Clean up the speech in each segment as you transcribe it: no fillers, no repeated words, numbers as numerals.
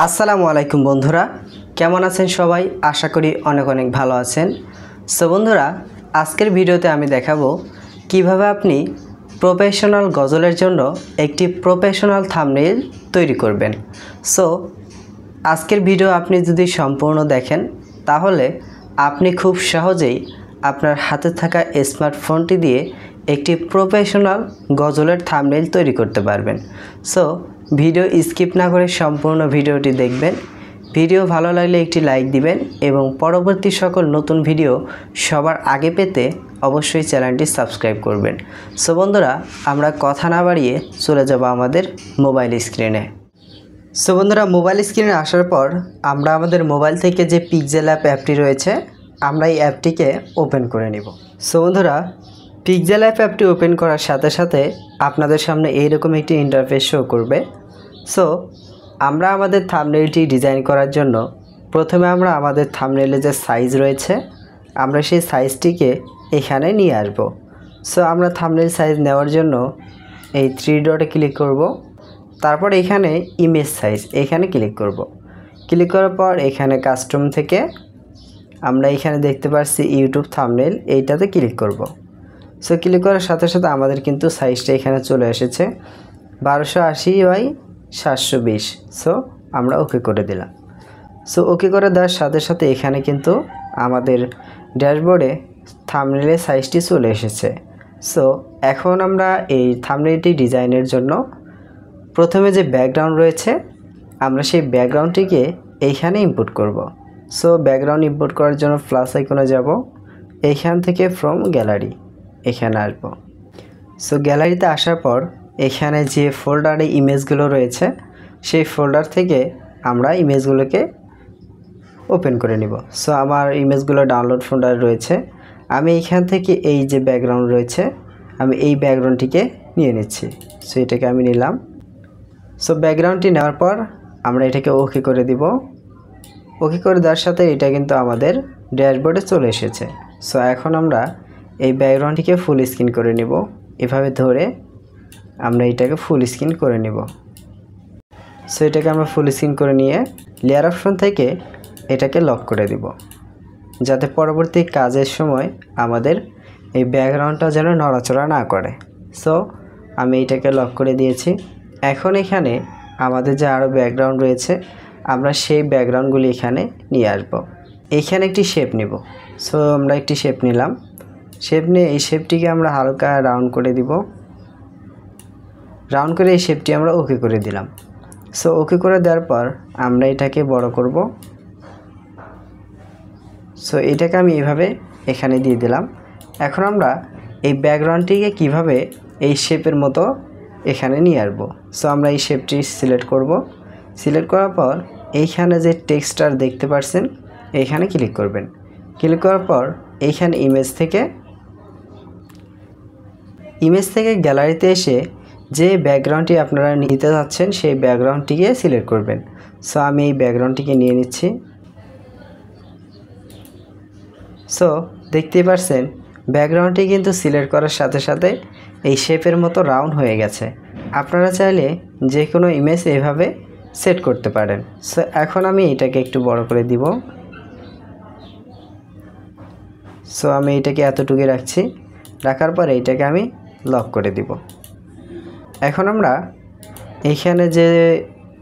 আসসালামু আলাইকুম বন্ধুরা, কেমন আছেন সবাই? আশা করি অনেক অনেক ভালো আছেন। সো বন্ধুরা, আজকের ভিডিওতে আমি দেখাবো কিভাবে আপনি প্রফেশনাল গজলের জন্য একটি প্রফেশনাল থাম্বনেইল তৈরি করবেন। সো আজকের ভিডিও আপনি যদি সম্পূর্ণ দেখেন তাহলে আপনি খুব সহজেই আপনার হাতে থাকা স্মার্টফোনটি দিয়ে একটি প্রফেশনাল গজলের থাম্বনেইল তৈরি করতে পারবেন। সো ভিডিও স্কিপ না করে সম্পূর্ণ ভিডিওটি দেখবেন। ভিডিও ভালো লাগলে একটি লাইক দিবেন এবং পরবর্তী সকল নতুন ভিডিও সবার আগে পেতে অবশ্যই চ্যানেলটি সাবস্ক্রাইব করবেন। সো বন্ধুরা, আমরা কথা না বাড়িয়ে চলে যাব আমাদের মোবাইল স্ক্রিনে। সো বন্ধুরা, মোবাইল স্ক্রিনে আসার পর আমরা আমাদের মোবাইল থেকে যে পিক্সেল অ্যাপটি রয়েছে আমরা এই অ্যাপটিকে ওপেন করে নিব। সো বন্ধুরা, পিক্সেল অ্যাপটি ওপেন করার সাথে সাথে আপনাদের সামনে এইরকম একটি ইন্টারফেস শো করবে। সো আমরা আমাদের থাম্বনেইলটি ডিজাইন করার জন্য প্রথমে আমরা আমাদের থাম্বনেইলের যে সাইজ রয়েছে আমরা সেই সাইজটিকে এখানে নিয়ে আসব। সো আমরা থাম্বনেইল সাইজ নেওয়ার জন্য এই 3 ডটে ক্লিক করব। তারপর এখানে ইমেজ সাইজ এখানে ক্লিক করব। ক্লিক করার পর এখানে কাস্টম থেকে আমরা এখানে দেখতে পাচ্ছি ইউটিউব থাম্বনেইল, এইটাতে ক্লিক করব। সো ক্লিক করার সাথে সাথে আমাদের কিন্তু সাইজটা এখানে চলে এসেছে 1280x720। সো আমরা ওকে করে দিলাম। সো ওকে করে দেওয়ার সাথে সাথে এখানে কিন্তু আমাদের ড্যাশবোর্ডে থাম্বনেইলের সাইজটি চলে এসেছে। সো এখন আমরা এই থাম্বনেইলটি ডিজাইনের জন্য প্রথমে যে ব্যাকগ্রাউন্ড রয়েছে আমরা সেই ব্যাকগ্রাউন্ডটিকে এইখানে ইনপুট করব। সো ব্যাকগ্রাউন্ড ইনপুট করার জন্য প্লাস আইকনে যাব, এইখান থেকে ফ্রম গ্যালারি এখানে আসব। সো গ্যালারিতে আসার পর এখানে যে ফোল্ডারে ইমেজগুলো রয়েছে সেই ফোল্ডার থেকে আমরা ইমেজগুলোকে ওপেন করে নিব। সো আমার ইমেজগুলো ডাউনলোড ফোল্ডারে রয়েছে। আমি এইখান থেকে এই যে ব্যাকগ্রাউন্ড রয়েছে আমি এই ব্যাকগ্রাউন্ডটিকে নিয়ে নিচ্ছি। সো এটাকে আমি নিলাম। সো ব্যাকগ্রাউন্ডটি নেওয়ার পর আমরা এটাকে ওকে করে দিব। ওকে করে দেওয়ার সাথে এটা কিন্তু আমাদের ড্যাশবোর্ডে চলে এসেছে। সো এখন আমরা এই ব্যাকগ্রাউন্ডটিকে ফুল স্ক্রিন করে নিব। এভাবে ধরে আমরা এটাকে ফুল স্ক্রিন করে নিব। সো এটাকে আমরা ফুল স্ক্রিন করে নিয়ে লেয়ার অপশন থেকে এটাকে লক করে দিব, যাতে পরবর্তী কাজের সময় আমাদের এই ব্যাকগ্রাউন্ডটা যেন নড়াচড়া না করে। সো আমি এটাকে লক করে দিয়েছি। এখন এখানে আমাদের যে আরও ব্যাকগ্রাউন্ড রয়েছে আমরা সেই ব্যাকগ্রাউন্ডগুলি এখানে নিয়ে আসব। এইখানে একটি শেপ নিব। সো আমরা একটি শেপ নিলাম। শেপ নিয়ে এই শেপটিকে আমরা হালকা রাউন্ড করে দিব। রাউন্ড করে এই শেপটি আমরা ওকে করে দিলাম। সো ওকে করে দেওয়ার পর আমরা এটাকে বড় করব। সো এটাকে আমি এইভাবে এখানে দিয়ে দিলাম। এখন আমরা এই ব্যাকগ্রাউন্ডটিকে কিভাবে এই শেপের মতো এখানে নিয়ে আসবো। সো আমরা এই শেপটি সিলেক্ট করব। সিলেক্ট করার পর এইখানে যে টেক্সটার দেখতে পাচ্ছেন এইখানে ক্লিক করবেন। ক্লিক করার পর এইখানে ইমেজ থেকে গ্যালারিতে এসে যে ব্যাকগ্রাউন্ডটি আপনারা নিতে যাচ্ছেন সেই ব্যাকগ্রাউন্ডটিকে সিলেক্ট করবেন। সো আমি এই ব্যাকগ্রাউন্ডটিকে নিয়ে নিচ্ছি। সো দেখতেই পাচ্ছেন ব্যাকগ্রাউন্ডটি কিন্তু সিলেক্ট করার সাথে সাথে এই শেপের মতো রাউন্ড হয়ে গেছে। আপনারা চাইলে যে কোনো ইমেজ এভাবে সেট করতে পারেন। সো এখন আমি এটাকে একটু বড় করে দিব। সো আমি এটাকে এতটুকু রাখছি। রাখার পরে এটাকে আমি লক করে দিব। এখন আমরা এইখানে যে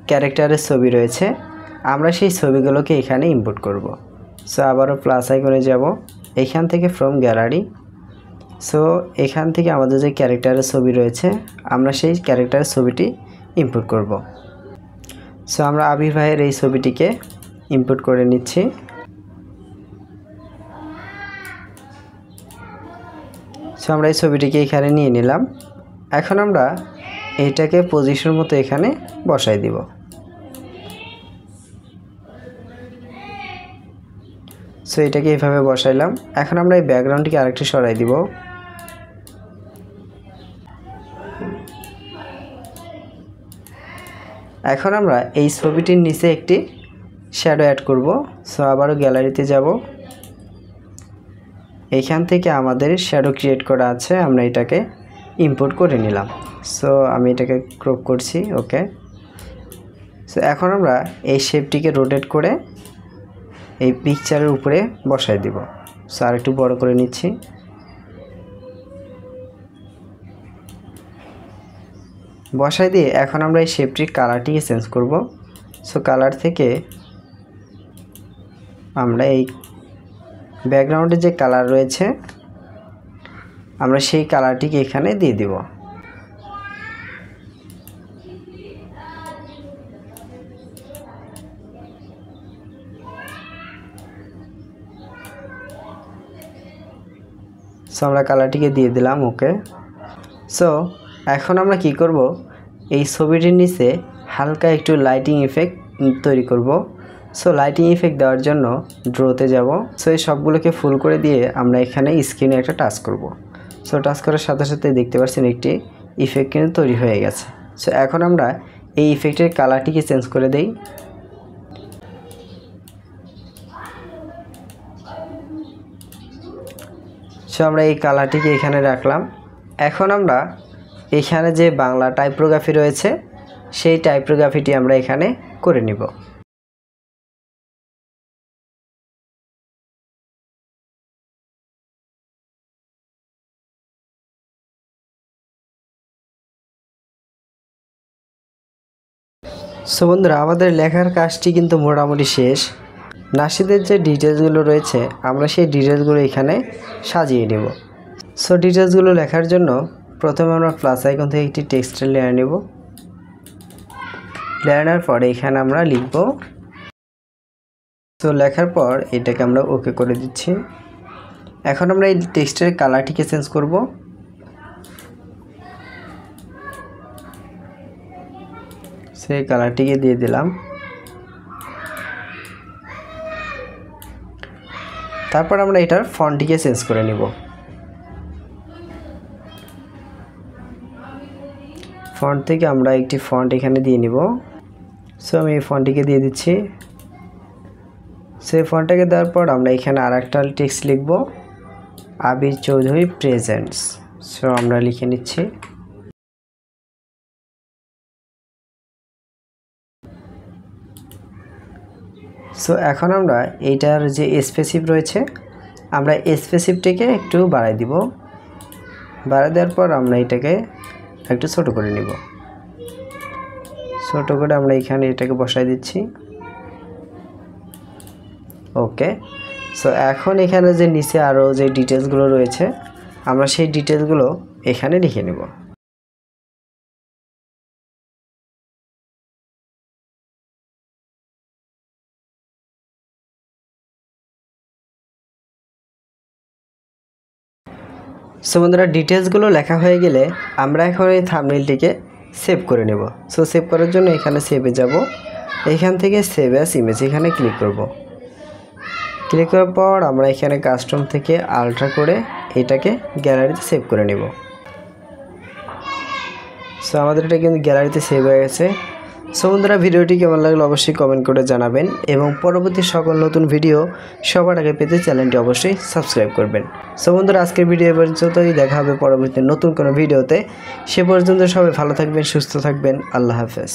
ক্যারেক্টারের ছবি রয়েছে আমরা সেই ছবিগুলোকে এখানে ইনপুট করব। সো আবারও প্লাস আইকনে যাব, এইখান থেকে ফ্রম গ্যালারি। সো এখান থেকে আমাদের যে ক্যারেক্টারের ছবি রয়েছে আমরা সেই ক্যারেক্টারের ছবিটি ইনপুট করব। সো আমরা আবির ভাইয়ের এই ছবিটিকে ইনপুট করে নিচ্ছি। সো আমরা এই ছবিটিকে এখানে নিয়ে নিলাম। এখন আমরা এইটাকে পজিশন মতো এখানে বসাই দিব। সো এটাকে এইভাবে বসাইলাম। এখন আমরা এই ব্যাকগ্রাউন্ডটিকে আরেকটু সরাই দিব। এখন আমরা এই ছবিটির নিচে একটি শ্যাডো অ্যাড করব। সো আবারও গ্যালারিতে যাব, এইখান থেকে আমাদের শ্যাডো ক্রিয়েট করা আছে আমরা এটাকে ইম্পোর্ট করে নিলাম। সো আমি এটাকে ক্রপ করছি। ওকে, সো সো এখন আমরা এই শেপটিকে রোটেট করে এই পিকচারের উপরে বসাই দিব। সো আর একটু বড় করে নিচ্ছি। বসাই দিয়ে এখন আমরা এই শেপটির কালারটিকে চেঞ্জ করব। সো কালার থেকে আমরা এই ব্যাকগ্রাউন্ডে যে কালার রয়েছে আমরা সেই কালারটিকে এখানে দিয়ে দিব। সো আমরা কালারটিকে দিয়ে দিলাম। ওকে, সো এখন আমরা কি করব, এই ছবিটির নিচে হালকা একটু লাইটিং ইফেক্ট তৈরি করব। সো লাইটিং ইফেক্ট দেওয়ার জন্য ড্রোতে যাব। সো এই সবগুলোকে ফুল করে দিয়ে আমরা এখানে স্ক্রিনে একটা টাচ করব। সো টাচ করার সাথে সাথে দেখতে পাচ্ছেন একটি ইফেক্ট কিন্তু তৈরি হয়ে গেছে। সো এখন আমরা এই ইফেক্টের কালারটিকে চেঞ্জ করে দেই। সো আমরা এই কালারটিকে এখানে রাখলাম। এখন আমরা এখানে যে বাংলা টাইপোগ্রাফি রয়েছে সেই টাইপোগ্রাফিটি আমরা এখানে করে নিব। সো বন্ধুরা, আমাদের লেখার কাজটি কিন্তু মোটামুটি শেষ। নাশিদের যে ডিটেলসগুলো রয়েছে আমরা সেই ডিটেলসগুলো এখানে সাজিয়ে নেব। সো ডিটেলসগুলো লেখার জন্য প্রথমে আমরা প্লাস আইকন থেকে একটি টেক্সটের লেয়ার নেব। লেয়ার নেওয়ার পরে এখানে আমরা লিখব। সো লেখার পর এটাকে আমরা ওকে করে দিচ্ছি। এখন আমরা এই টেক্সটের কালারটিকে চেঞ্জ করব। সেই কালারটিকে দিয়ে দিলাম। তারপর আমরা এটার ফন্টটিকে চেঞ্জ করে নিব। ফন্ট থেকে আমরা একটি ফন্ট এখানে দিয়ে নিব। সো আমি এই ফন্টটিকে দিয়ে দিচ্ছি। সেই ফন্টটাকে দেওয়ার পর আমরা এখানে আর একটা টেক্সট লিখব, আবির চৌধুরী প্রেজেন্টস। সো আমরা লিখে নিচ্ছি। সো এখন আমরা এইটার যে স্পেসিফ রয়েছে আমরা স্পেসিফটিকে একটু বাড়াই দিব। বাড়াই দেওয়ার পর আমরা এটাকে একটু ছোট করে নিব। ছোট করে আমরা এখানে এটাকে বসাই দিচ্ছি। ওকে, সো এখন এখানে যে নিচে আরও যে ডিটেলসগুলো রয়েছে আমরা সেই ডিটেলসগুলো এখানে লিখে নেব। সো বন্ধুরা, ডিটেলসগুলো লেখা হয়ে গেলে আমরা এখন এই থাম্বনেইলটিকে সেভ করে নেব। সো সেভ করার জন্য এখানে সেভে যাব। এখান থেকে সেভ অ্যাজ ইমেজ এখানে ক্লিক করব। ক্লিক করার পর আমরা এখানে কাস্টম থেকে আলট্রা করে এটাকে গ্যালারিতে সেভ করে নেব। সো আমাদের এটা কিন্তু গ্যালারিতে সেভ হয়ে গেছে। সো বন্ধুরা, ভিডিওটি কেমন লাগলো অবশ্যই কমেন্ট করে জানাবেন এবং পরবর্তী সকল নতুন ভিডিও সবার আগে পেতে চ্যানেলটি অবশ্যই সাবস্ক্রাইব করবেন। সো বন্ধুরা, আজকের ভিডিও পর্যন্তই, দেখা হবে পরবর্তী নতুন কোনো ভিডিওতে। সে পর্যন্ত সবাই ভালো থাকবেন, সুস্থ থাকবেন। আল্লাহ হাফেজ।